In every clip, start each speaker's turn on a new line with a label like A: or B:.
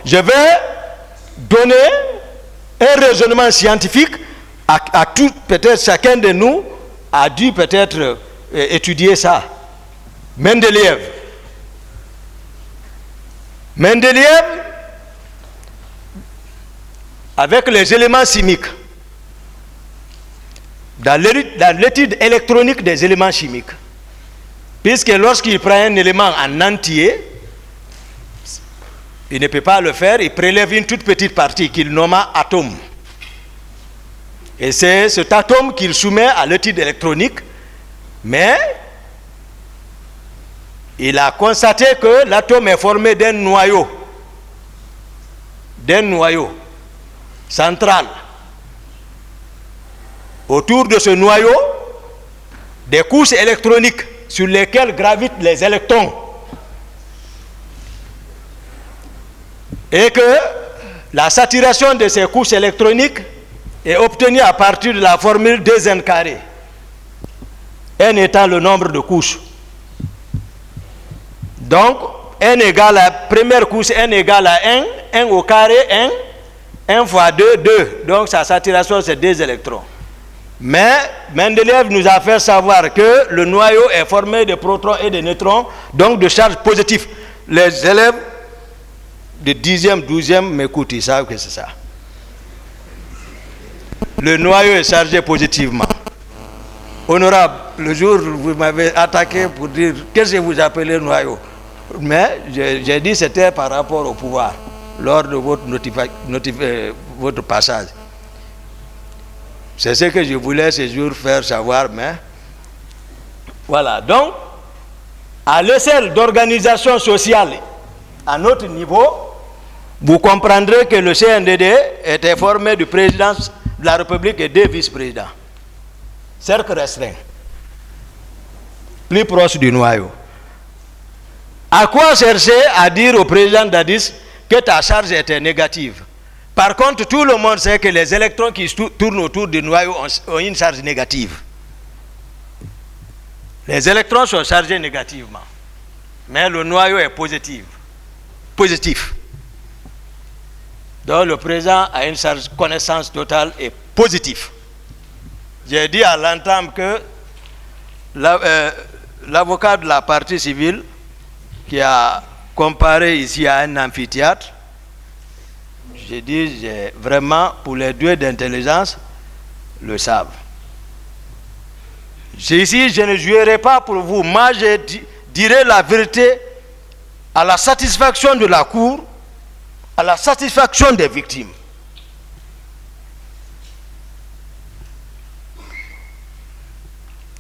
A: je vais donner un raisonnement scientifique à tout, peut-être chacun de nous a dû peut-être étudier ça. Mendeleïev, avec les éléments chimiques, dans l'étude électronique des éléments chimiques, puisque lorsqu'il prend un élément en entier, il ne peut pas le faire, il prélève une toute petite partie qu'il nomma atome. Et c'est cet atome qu'il soumet à l'étude électronique, mais il a constaté que l'atome est formé d'un noyau central. Autour de ce noyau, des couches électroniques sur lesquelles gravitent les électrons. Et que la saturation de ces couches électroniques est obtenue à partir de la formule 2n carré, n étant le nombre de couches. Donc, n égale à la première couche, n égale à 1, 1 au carré, 1 fois 2, 2. Donc, sa saturation, c'est 2 électrons. Mais Mendeleïev nous a fait savoir que le noyau est formé de protons et de neutrons, donc de charges positives. Les élèves de 10e, 12e m'écoutent, ils savent que c'est ça. Le noyau est chargé positivement. Honorable, le jour où vous m'avez attaqué pour dire qu'est-ce que vous appelez noyau, mais j'ai dit que c'était par rapport au pouvoir lors de votre passage. C'est ce que je voulais ce jour faire savoir, mais voilà. Donc, à l'échelle d'organisation sociale à notre niveau, vous comprendrez que le CNDD était formé du président de la République et deux vice-présidents. Cercle restreint, plus proche du noyau. À quoi chercher à dire au président Dadis que ta charge était négative? Par contre, tout le monde sait que les électrons qui tournent autour du noyau ont une charge négative. Les électrons sont chargés négativement, mais le noyau est positif. Donc le président a une charge connaissance totale et positive. J'ai dit à l'entame que l'avocat de la partie civile qui a comparé ici à un amphithéâtre, j'ai dit vraiment pour les deux d'intelligence le savent. Ici, je ne jouerai pas pour vous. Moi, je dirai la vérité à la satisfaction de la Cour, à la satisfaction des victimes.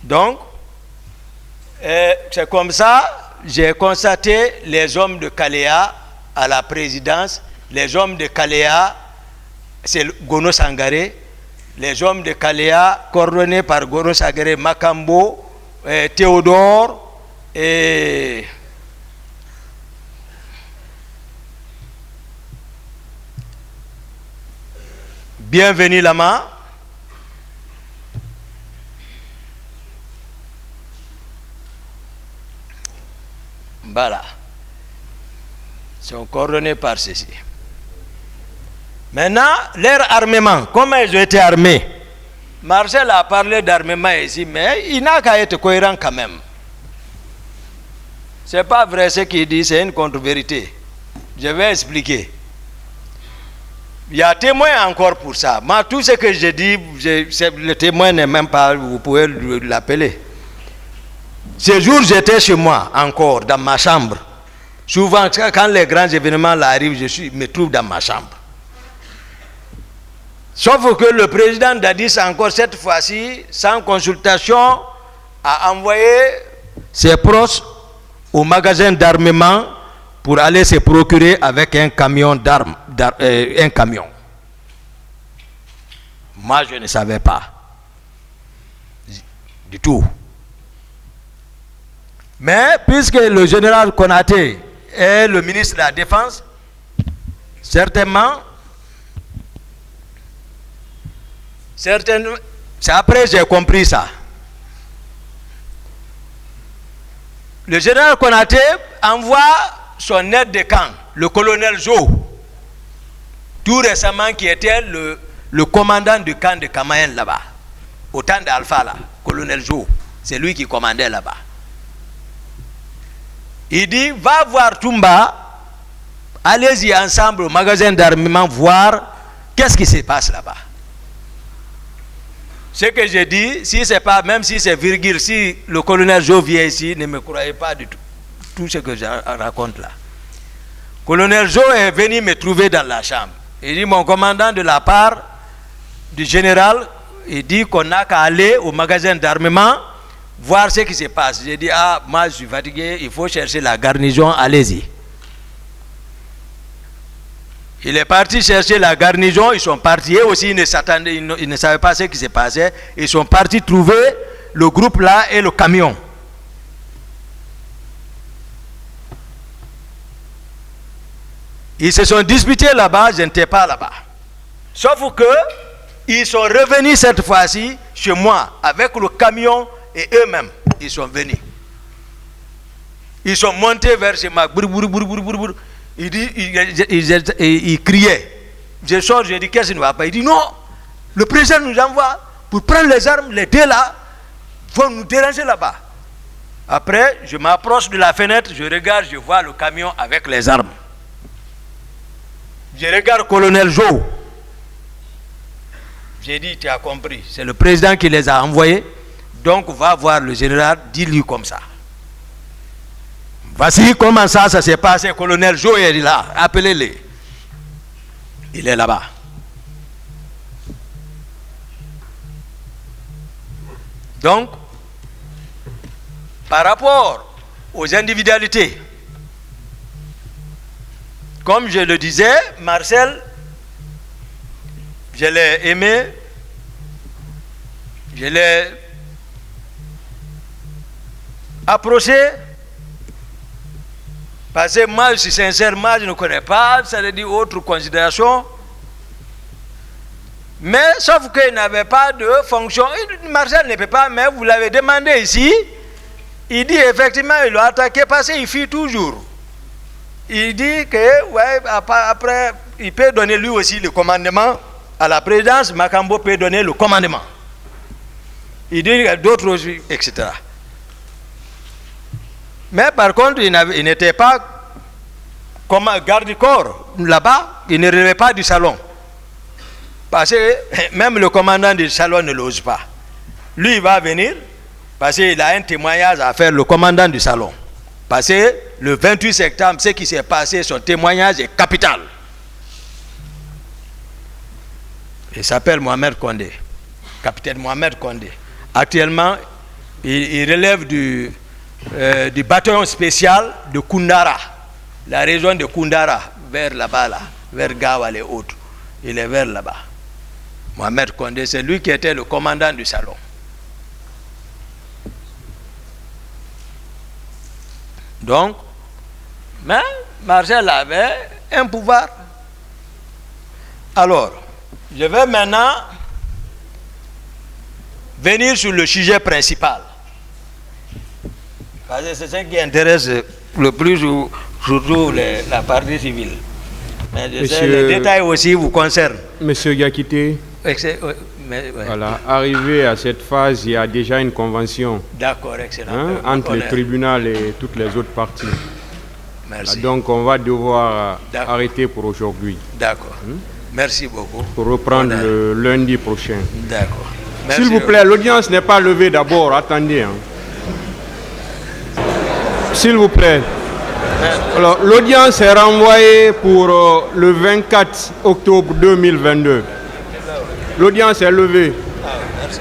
A: Donc, c'est comme ça, j'ai constaté les hommes de Kaléa à la présidence. Les hommes de Kaléa, c'est Gono Sangaré. Les hommes de Kaléa, coordonnés par Gono Sangaré, Makambo, Théodore et Bienvenue Lama. Voilà. Ils sont coordonnés par ceci. Maintenant, leur armement, comment ils ont été armés? Marcel a parlé d'armement ici, mais il n'a qu'à être cohérent quand même. Ce n'est pas vrai ce qu'il dit, c'est une contre-vérité. Je vais expliquer. Il y a témoin encore pour ça. Moi, tout ce que je dis, le témoin n'est même pas, vous pouvez l'appeler. Ce jour, j'étais chez moi encore, dans ma chambre. Souvent, quand les grands événements arrivent, je me trouve dans ma chambre. Sauf que le président Dadis, encore cette fois-ci, sans consultation, a envoyé ses proches au magasin d'armement pour aller se procurer avec un camion d'armes, un camion. Moi, je ne savais pas du tout. Mais puisque le général Konaté est le ministre de la Défense, certainement, c'est après j'ai compris ça. Le général Konaté envoie son aide de camp, le colonel Jo, tout récemment, qui était le commandant du camp de Kamayen là-bas, au temps d'Alpha là, colonel Jo, c'est lui qui commandait là-bas. Il dit, va voir Toumba, allez-y ensemble au magasin d'armement voir qu'est-ce qui se passe là-bas. Ce que j'ai dit, si c'est pas, même si c'est virgule, si le colonel Jo vient ici, ne me croyez pas du tout ce que je raconte là. Colonel Jo est venu me trouver dans la chambre. Il dit, mon commandant, de la part du général, il dit qu'on n'a qu'à aller au magasin d'armement voir ce qui se passe. J'ai dit, ah, moi je suis fatigué, il faut chercher la garnison, allez-y. Il est parti chercher la garnison, ils sont partis, eux aussi ils ne savaient pas ce qui se passait, ils sont partis trouver le groupe là et le camion. Ils se sont disputés là-bas, je n'étais pas là-bas. Sauf que ils sont revenus cette fois-ci chez moi avec le camion et eux-mêmes, ils sont venus. Ils sont montés vers chez moi. Il criait. Je sors, je dis qu'est-ce qu'il ne va pas. Il dit non, le président nous envoie pour prendre les armes, les deux là, vont nous déranger là-bas. Après, je m'approche de la fenêtre, je regarde, je vois le camion avec les armes. Je regarde colonel Jo. J'ai dit, tu as compris, c'est le président qui les a envoyés, donc va voir le général, dis-lui comme ça. Voici comment ça s'est passé. Colonel Jo est là, appelez-le. Il est là-bas. Donc, par rapport aux individualités, comme je le disais, Marcel, je l'ai aimé, je l'ai approché, parce que moi, je suis sincèrement, je ne connais pas, ça veut dire autre considération. Mais sauf qu'il n'avait pas de fonction. Marcel ne peut pas, mais vous l'avez demandé ici. Il dit effectivement, il l'a attaqué parce qu'il fuit toujours. Il dit que, ouais, après, il peut donner lui aussi le commandement à la présidence. Makambo peut donner le commandement. Il dit qu'il y a d'autres aussi, etc. Mais par contre, il n'était pas comme garde du corps là-bas, il ne relevait pas du salon. Parce que même le commandant du salon ne l'ose pas. Lui, il va venir parce qu'il a un témoignage à faire, le commandant du salon. Parce que le 28 septembre, ce qui s'est passé, son témoignage est capital. Il s'appelle Mohamed Kondé, capitaine Mohamed Kondé. Actuellement, il relève du bataillon spécial de Koundara, la région de Koundara, vers là-bas, là, vers Gawal et autres. Il est vers là-bas. Mohamed Kondé, c'est lui qui était le commandant du salon. Donc, mais Marcel avait un pouvoir. Alors, je vais maintenant venir sur le sujet principal. Parce que c'est ce qui intéresse le plus, surtout la partie civile. Mais je sais, les détails aussi vous concernent.
B: Monsieur Gakité, voilà, arrivé à cette phase, il y a déjà une convention.
A: D'accord, excellent.
B: Entre le tribunal et toutes les autres parties.
A: Merci.
B: Donc on va devoir arrêter pour aujourd'hui.
A: D'accord. Merci beaucoup.
B: Pour reprendre le lundi prochain.
A: D'accord.
B: S'il vous plaît, l'audience n'est pas levée d'abord. Attendez. S'il vous plaît. Alors, l'audience est renvoyée pour le 24 octobre 2022. L'audience est levée.
A: Merci.